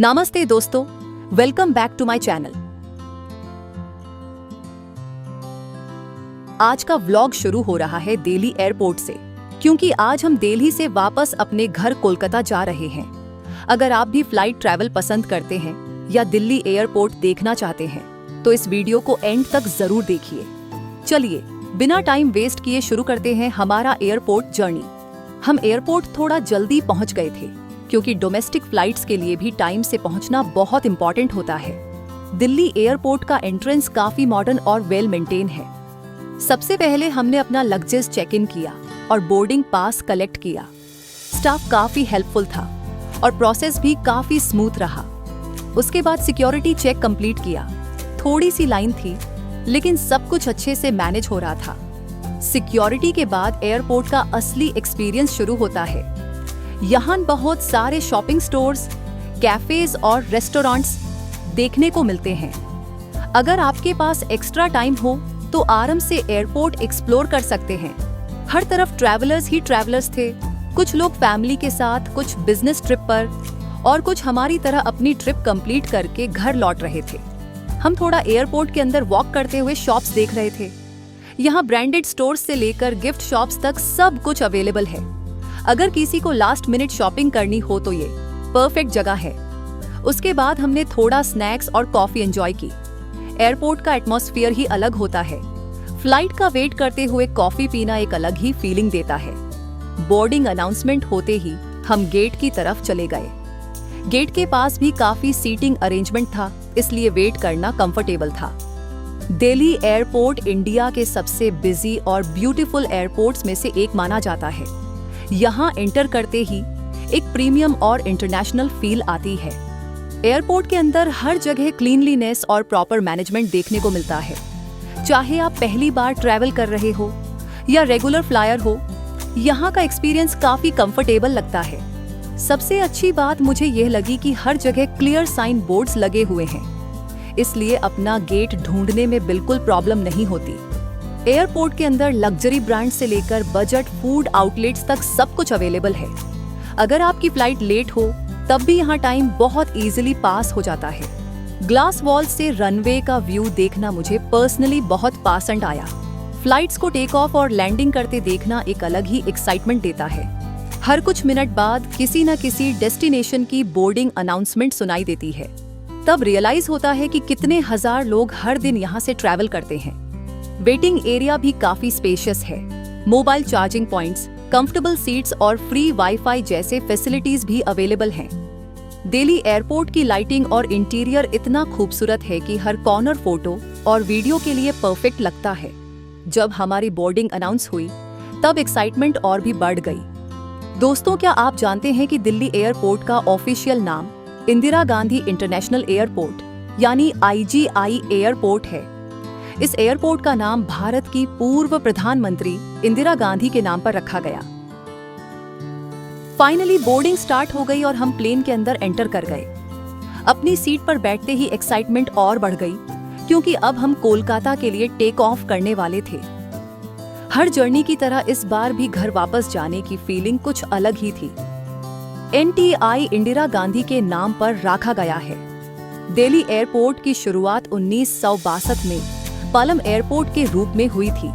नमस्ते दोस्तों, welcome back to my channel. आज का व्लॉग शुरू हो रहा है दिल्ली एयरपोर्ट से, क्योंकि आज हम दिल्ली से वापस अपने घर कोलकाता जा रहे हैं। अगर आप भी फ्लाइट ट्रैवल पसंद करते हैं या दिल्ली एयरपोर्ट देखना चाहते हैं तो इस वीडियो को एंड तक जरूर देखिए। चलिए बिना टाइम वेस्ट किए शुरू करते हैं हमारा एयरपोर्ट जर्नी। हम एयरपोर्ट थोड़ा जल्दी पहुंच गए थे, क्योंकि डोमेस्टिक फ्लाइट्स के लिए भी टाइम से पहुंचना बहुत इंपॉर्टेंट होता है। दिल्ली एयरपोर्ट का एंट्रेंस काफी मॉडर्न और वेल मेंटेन है। सबसे पहले हमने अपना लगेज चेक इन किया और बोर्डिंग पास कलेक्ट किया। स्टाफ काफी हेल्पफुल था और प्रोसेस भी काफी स्मूथ रहा। उसके बाद सिक्योरिटी चेक कंप्लीट किया। थोड़ी सी लाइन थी, लेकिन सब कुछ अच्छे से मैनेज हो रहा था। सिक्योरिटी के बाद एयरपोर्ट का असली एक्सपीरियंस शुरू होता है। यहाँ बहुत सारे शॉपिंग स्टोर्स, कैफेज और रेस्टोरेंट्स देखने को मिलते हैं। अगर आपके पास एक्स्ट्रा टाइम हो तो आराम से एयरपोर्ट एक्सप्लोर कर सकते हैं। हर तरफ ट्रैवलर्स ही ट्रैवलर्स थे। कुछ लोग फैमिली के साथ, कुछ बिजनेस ट्रिप पर और कुछ हमारी तरह अपनी ट्रिप कंप्लीट करके घर लौट रहे थे। हम थोड़ा एयरपोर्ट के अंदर वॉक करते हुए शॉप्स देख रहे थे। यहाँ ब्रांडेड स्टोर्स से लेकर गिफ्ट शॉप्स तक सब कुछ अवेलेबल है। अगर किसी को लास्ट मिनट शॉपिंग करनी हो तो ये परफेक्ट जगह है। उसके बाद हमने थोड़ा स्नैक्स और कॉफी एंजॉय की। एयरपोर्ट का एटमॉस्फेयर ही अलग होता है। फ्लाइट का वेट करते हुए कॉफी पीना एक अलग ही फीलिंग देता है। बोर्डिंग अनाउंसमेंट होते ही हम गेट की तरफ चले गए। गेट के पास भी काफी सीटिंग अरेंजमेंट था, इसलिए वेट करना कंफर्टेबल था। दिल्ली एयरपोर्ट इंडिया के सबसे बिजी और ब्यूटीफुल एयरपोर्ट्स में से एक माना जाता है। यहाँ एंटर करते ही एक प्रीमियम और इंटरनेशनल फील आती है। एयरपोर्ट के अंदर हर जगह क्लीनलीनेस और प्रॉपर मैनेजमेंट देखने को मिलता है। चाहे आप पहली बार ट्रैवल कर रहे हो या रेगुलर फ्लायर हो, यहाँ का एक्सपीरियंस काफी कंफर्टेबल लगता है। सबसे अच्छी बात मुझे यह लगी कि हर जगह क्लियर साइन बोर्ड्स लगे हुए हैं, इसलिए अपना गेट ढूंढने में बिल्कुल प्रॉब्लम नहीं होती। एयरपोर्ट के अंदर लग्जरी ब्रांड से लेकर बजट फूड आउटलेट्स तक सब कुछ अवेलेबल है। अगर आपकी फ्लाइट लेट हो तब भी यहाँ टाइम बहुत इजीली पास हो जाता है। ग्लास वॉल से रनवे का व्यू देखना मुझे पर्सनली बहुत पसंद आया। फ्लाइट्स को टेक ऑफ और लैंडिंग करते देखना एक अलग ही एक्साइटमेंट देता है। हर कुछ मिनट बाद किसी न किसी डेस्टिनेशन की बोर्डिंग अनाउंसमेंट सुनाई देती है। तब रियलाइज होता है कि कितने हजार लोग हर दिन यहाँ से ट्रैवल करते हैं। वेटिंग एरिया भी काफी स्पेशियस है। Mobile charging points, comfortable seats और फ्री वाईफाई जैसे फैसिलिटीज भी अवेलेबल हैं। दिल्ली एयरपोर्ट की लाइटिंग और इंटीरियर इतना खूबसूरत है कि हर कॉर्नर फोटो और वीडियो के लिए परफेक्ट लगता है। जब हमारी बोर्डिंग अनाउंस हुई तब एक्साइटमेंट और भी बढ़ गई। दोस्तों, क्या आप जानते हैं कि दिल्ली एयरपोर्ट का ऑफिशियल नाम इंदिरा गांधी इंटरनेशनल एयरपोर्ट यानी IGI एयरपोर्ट है। इस एयरपोर्ट का नाम भारत की पूर्व प्रधानमंत्री इंदिरा गांधी के नाम पर रखा गया। फाइनली बोर्डिंग स्टार्ट हो गई और हम प्लेन के अंदर एंटर कर गए। अपनी सीट पर बैठते ही एक्साइटमेंट और बढ़ गई, क्योंकि अब हम कोलकाता के लिए टेक ऑफ करने वाले थे। हर जर्नी की तरह इस बार भी घर वापस जाने की फीलिंग कुछ अलग ही थी। NTI इंदिरा गांधी के नाम पर रखा गया है। दिल्ली एयरपोर्ट की शुरुआत 1962 में पालम एयरपोर्ट के रूप में हुई थी।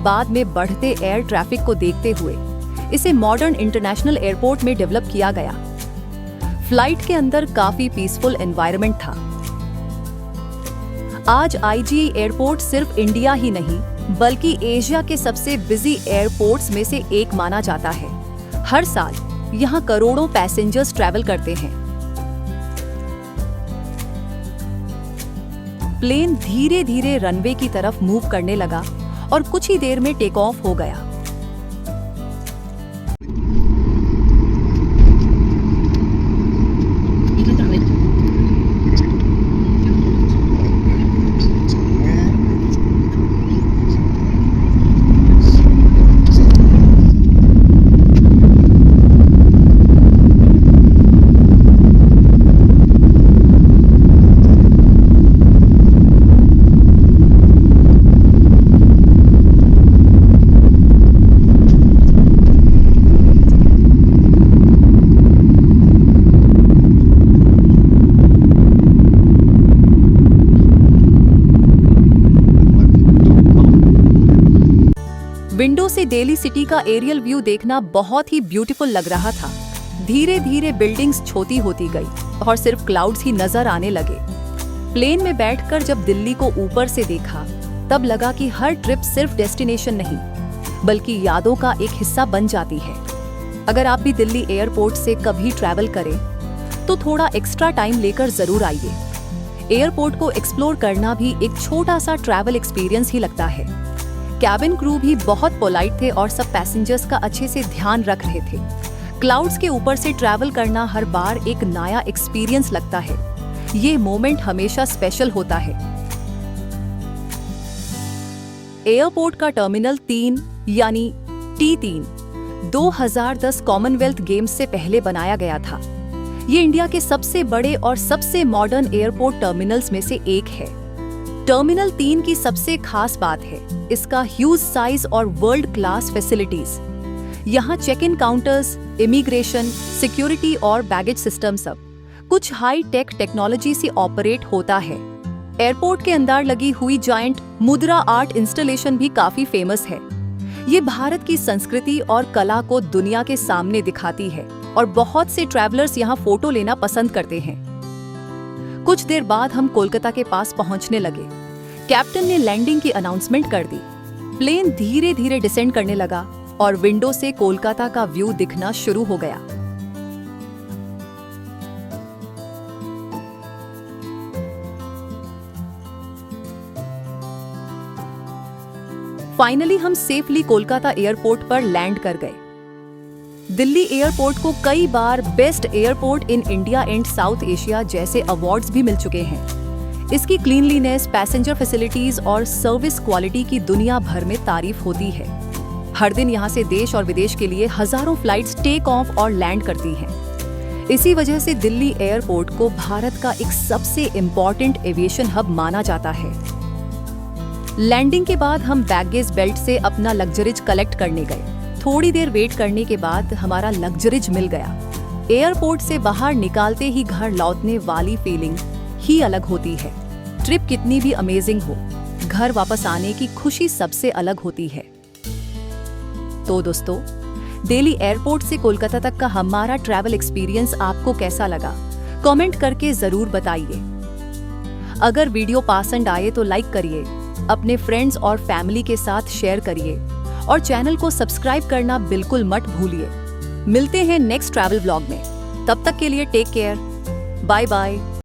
बाद में बढ़ते एयर ट्रैफिक को देखते हुए इसे मॉडर्न इंटरनेशनल एयरपोर्ट में डेवलप किया गया। फ्लाइट के अंदर काफी पीसफुल एनवायरनमेंट था। आज IGI एयरपोर्ट सिर्फ इंडिया ही नहीं बल्कि एशिया के सबसे बिजी एयरपोर्ट्स में से एक माना जाता है। हर साल यहाँ करोड़ों पैसेंजर्स ट्रैवल करते हैं। प्लेन धीरे धीरे रनवे की तरफ मूव करने लगा और कुछ ही देर में टेक ऑफ हो गया। विंडो से दिल्ली सिटी का एरियल व्यू देखना बहुत ही ब्यूटीफुल लग रहा था। धीरे धीरे बिल्डिंग्स छोटी होती गई और सिर्फ क्लाउड्स ही नजर आने लगे। प्लेन में बैठकर जब दिल्ली को ऊपर से देखा तब लगा कि हर ट्रिप सिर्फ डेस्टिनेशन नहीं बल्कि यादों का एक हिस्सा बन जाती है। अगर आप भी दिल्ली एयरपोर्ट से कभी ट्रैवल करें तो थोड़ा एक्स्ट्रा टाइम लेकर जरूर आइए। एयरपोर्ट को एक्सप्लोर करना भी एक छोटा सा ट्रैवल एक्सपीरियंस ही लगता है। कैबिन क्रू भी बहुत पोलाइट थे और सब पैसेंजर्स का अच्छे से ध्यान रख रहे थे। क्लाउड्स के ऊपर से ट्रैवल करना हर बार एक नया एक्सपीरियंस लगता है। ये मोमेंट हमेशा स्पेशल होता है। एयरपोर्ट का टर्मिनल 3 यानी T3 2010 कॉमनवेल्थ गेम्स से पहले बनाया गया था। ये इंडिया के सबसे बड़े और सबसे मॉडर्न एयरपोर्ट टर्मिनल्स में से एक है। टर्मिनल 3 की सबसे खास बात है इसका ह्यूज साइज और वर्ल्ड क्लास फैसिलिटीज। यहाँ check in counters, immigration, security और बैगेज सिस्टम सब कुछ हाई टेक टेक्नोलॉजी से ऑपरेट होता है। एयरपोर्ट के अंदर लगी हुई जायंट मुद्रा आर्ट इंस्टॉलेशन भी काफी फेमस है। ये भारत की संस्कृति और कला को दुनिया के सामने दिखाती है और बहुत से ट्रैवलर्स यहाँ फोटो लेना पसंद करते हैं। कुछ देर बाद हम कोलकाता के पास पहुंचने लगे। कैप्टन ने लैंडिंग की अनाउंसमेंट कर दी। प्लेन धीरे धीरे डिसेंड करने लगा और विंडो से कोलकाता का व्यू दिखना शुरू हो गया। फाइनली हम सेफली कोलकाता एयरपोर्ट पर लैंड कर गए। दिल्ली एयरपोर्ट को कई बार best airport in India and South Asia जैसे अवार्ड्स भी मिल चुके हैं। इसकी क्लीनलीनेस, पैसेंजर फैसिलिटीज और सर्विस क्वालिटी की दुनिया भर में तारीफ होती है। हर दिन यहाँ से देश और विदेश के लिए हजारों फ्लाइट्स टेक ऑफ और लैंड करती हैं। इसी वजह से दिल्ली एयरपोर्ट को भारत का एक सबसे इम्पोर्टेंट एविएशन हब माना जाता है। लैंडिंग के बाद हम बैगेज बेल्ट से अपना लग्जरीज कलेक्ट करने गए। थोड़ी देर वेट करने के बाद हमारा लग्जरीज मिल गया। एयरपोर्ट से बाहर निकालते ही घर लौटने वाली फीलिंग ही अलग होती है। ट्रिप कितनी भी अमेजिंग हो, घर वापस आने की खुशी सबसे अलग होती है। तो दोस्तों, दिल्ली एयरपोर्ट से कोलकाता तक का हमारा ट्रैवल एक्सपीरियंस आपको कैसा लगा, कमेंट करके जरूर बताइए। अगर वीडियो पसंद आए तो लाइक करिए, अपने फ्रेंड्स और फैमिली के साथ शेयर करिए और चैनल को सब्सक्राइब करना बिल्कुल मत भूलिए। मिलते हैं नेक्स्ट ट्रैवल व्लॉग में। तब तक के लिए टेक केयर, बाय बाय।